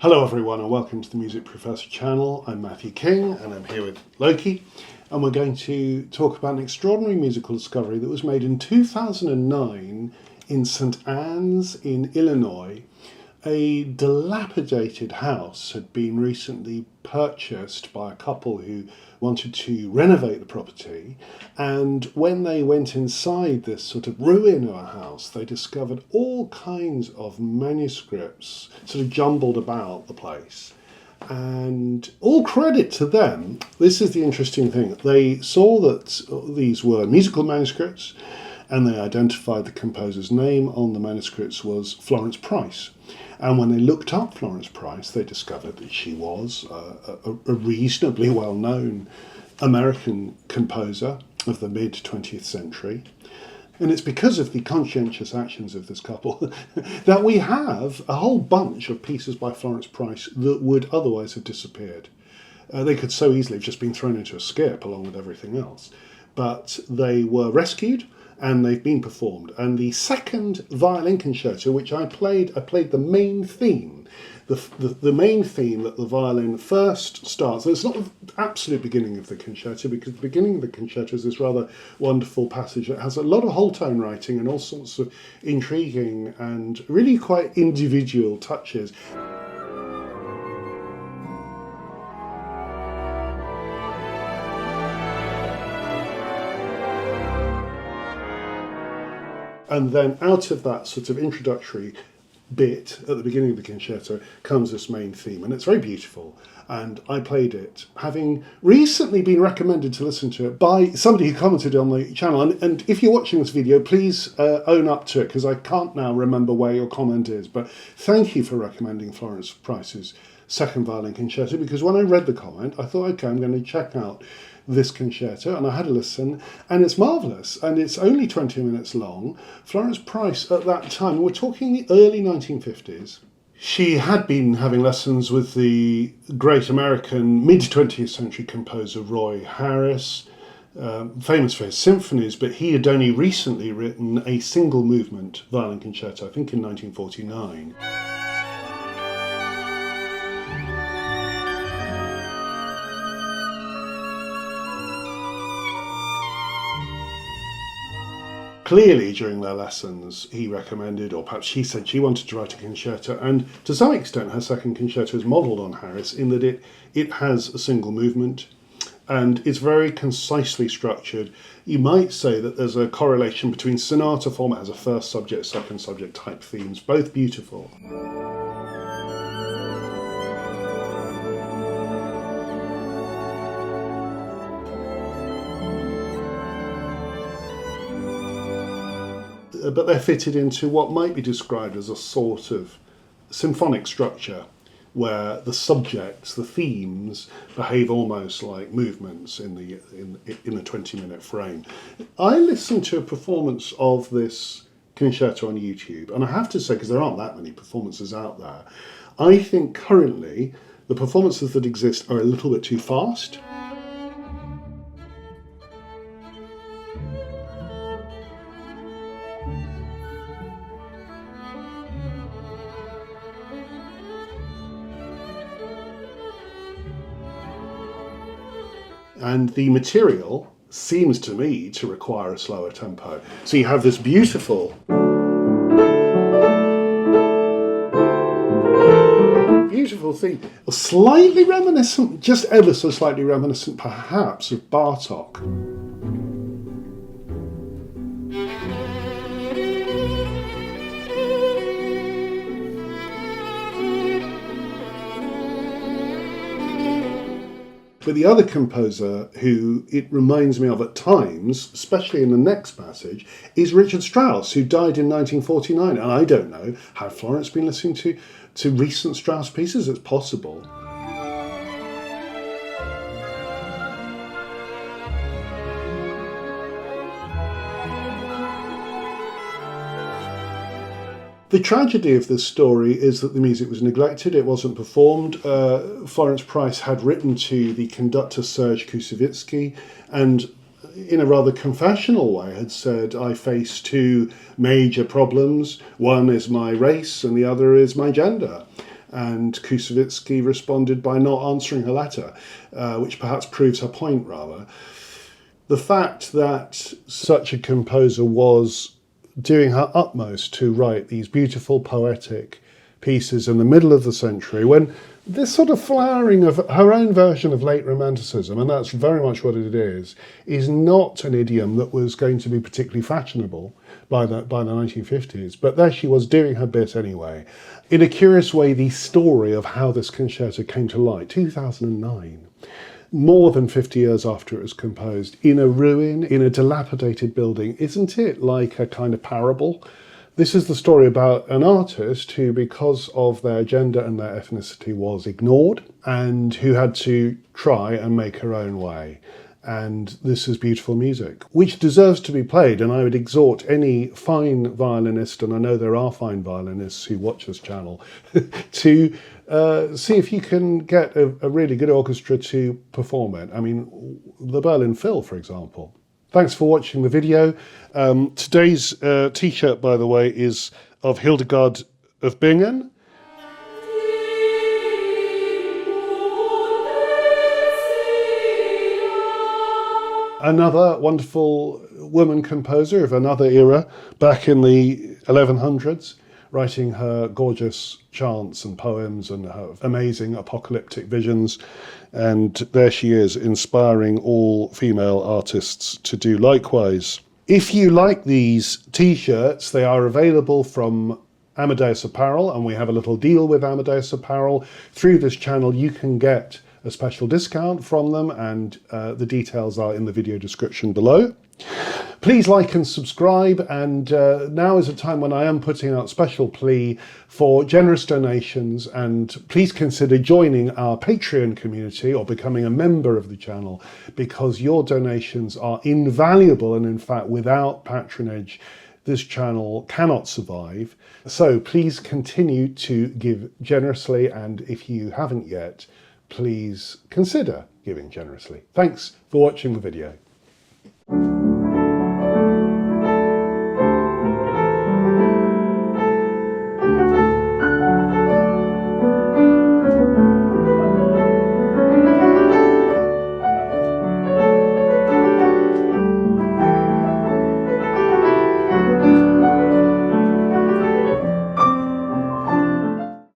Hello everyone and welcome to the Music Professor channel. I'm Matthew King and I'm here with Loki, and we're going to talk about an extraordinary musical discovery that was made in 2009 in St. Anne's in Illinois. A dilapidated house had been recently purchased by a couple who wanted to renovate the property, and when they went inside this sort of ruin of a house, they discovered all kinds of manuscripts sort of jumbled about the place. And all credit to them. This is the interesting thing. They saw that these were musical manuscripts, and they identified the composer's name on the manuscripts was Florence Price. And when they looked up Florence Price, they discovered that she was a reasonably well-known American composer of the mid-20th century. And it's because of the conscientious actions of this couple that we have a whole bunch of pieces by Florence Price that would otherwise have disappeared. They could so easily have just been thrown into a skip along with everything else. But they were rescued, and they've been performed. And the second Violin Concerto, which I played the main theme, the main theme that the violin first starts. So it's not the absolute beginning of the concerto, because the beginning of the concerto is this rather wonderful passage that has a lot of whole tone writing and all sorts of intriguing and really quite individual touches. And then out of that sort of introductory bit at the beginning of the concerto comes this main theme, and it's very beautiful. And I played it, having recently been recommended to listen to it by somebody who commented on the channel. And if you're watching this video, please own up to it, because I can't now remember where your comment is. But thank you for recommending Florence Price's second Violin Concerto, because when I read the comment, I thought, okay, I'm going to check out this concerto, and I had a listen, and it's marvellous, and it's only 20 minutes long. Florence Price at that time, we're talking the early 1950s, she had been having lessons with the great American mid-20th century composer Roy Harris, famous for his symphonies, but he had only recently written a single movement violin concerto, I think in 1949. Clearly, during their lessons, he recommended, or perhaps she said she wanted to write a concerto, and to some extent her second concerto is modelled on Harris in that it has a single movement, and it's very concisely structured. You might say that there's a correlation between sonata form, it has a first subject, second subject type themes, both beautiful. But they're fitted into what might be described as a sort of symphonic structure, where the subjects, the themes, behave almost like movements in the 20-minute frame. I listened to a performance of this concerto on YouTube, and I have to say, because there aren't that many performances out there, I think currently the performances that exist are a little bit too fast. And the material seems to me to require a slower tempo. So you have this beautiful thing, slightly reminiscent, just ever so slightly reminiscent perhaps of Bartok. But the other composer who it reminds me of at times, especially in the next passage, is Richard Strauss, who died in 1949. And I don't know, have Florence been listening to recent Strauss pieces? It's possible. The tragedy of this story is that the music was neglected, it wasn't performed. Florence Price had written to the conductor Serge Koussevitsky, and in a rather confessional way had said, I face two major problems. One is my race and the other is my gender. and Koussevitsky responded by not answering her letter, which perhaps proves her point rather. The fact that such a composer was doing her utmost to write these beautiful poetic pieces in the middle of the century, when this sort of flowering of her own version of late Romanticism, and that's very much what it is not an idiom that was going to be particularly fashionable by the 1950s. But there she was doing her bit anyway. In a curious way, the story of how this concerto came to light, 2009, more than 50 years after it was composed, in a ruin, in a dilapidated building, isn't it like a kind of parable? This is the story about an artist who, because of their gender and their ethnicity, was ignored and who had to try and make her own way. And this is beautiful music, which deserves to be played. And I would exhort any fine violinist, and I know there are fine violinists who watch this channel, to see if you can get a really good orchestra to perform it. I mean, the Berlin Phil, for example. Thanks for watching the video. Today's t-shirt, by the way, is of Hildegard of Bingen. Another wonderful woman composer of another era, back in the 1100s, writing her gorgeous chants and poems and her amazing apocalyptic visions. And there she is, inspiring all female artists to do likewise. If you like these t-shirts, they are available from Amadeus Apparel, and we have a little deal with Amadeus Apparel. Through this channel, you can get a special discount from them, and the details are in the video description below. Please like and subscribe, and now is a time when I am putting out special plea for generous donations, and please consider joining our Patreon community or becoming a member of the channel, because your donations are invaluable, and in fact without patronage this channel cannot survive. So please continue to give generously, and if you haven't yet, please consider giving generously. Thanks for watching the video.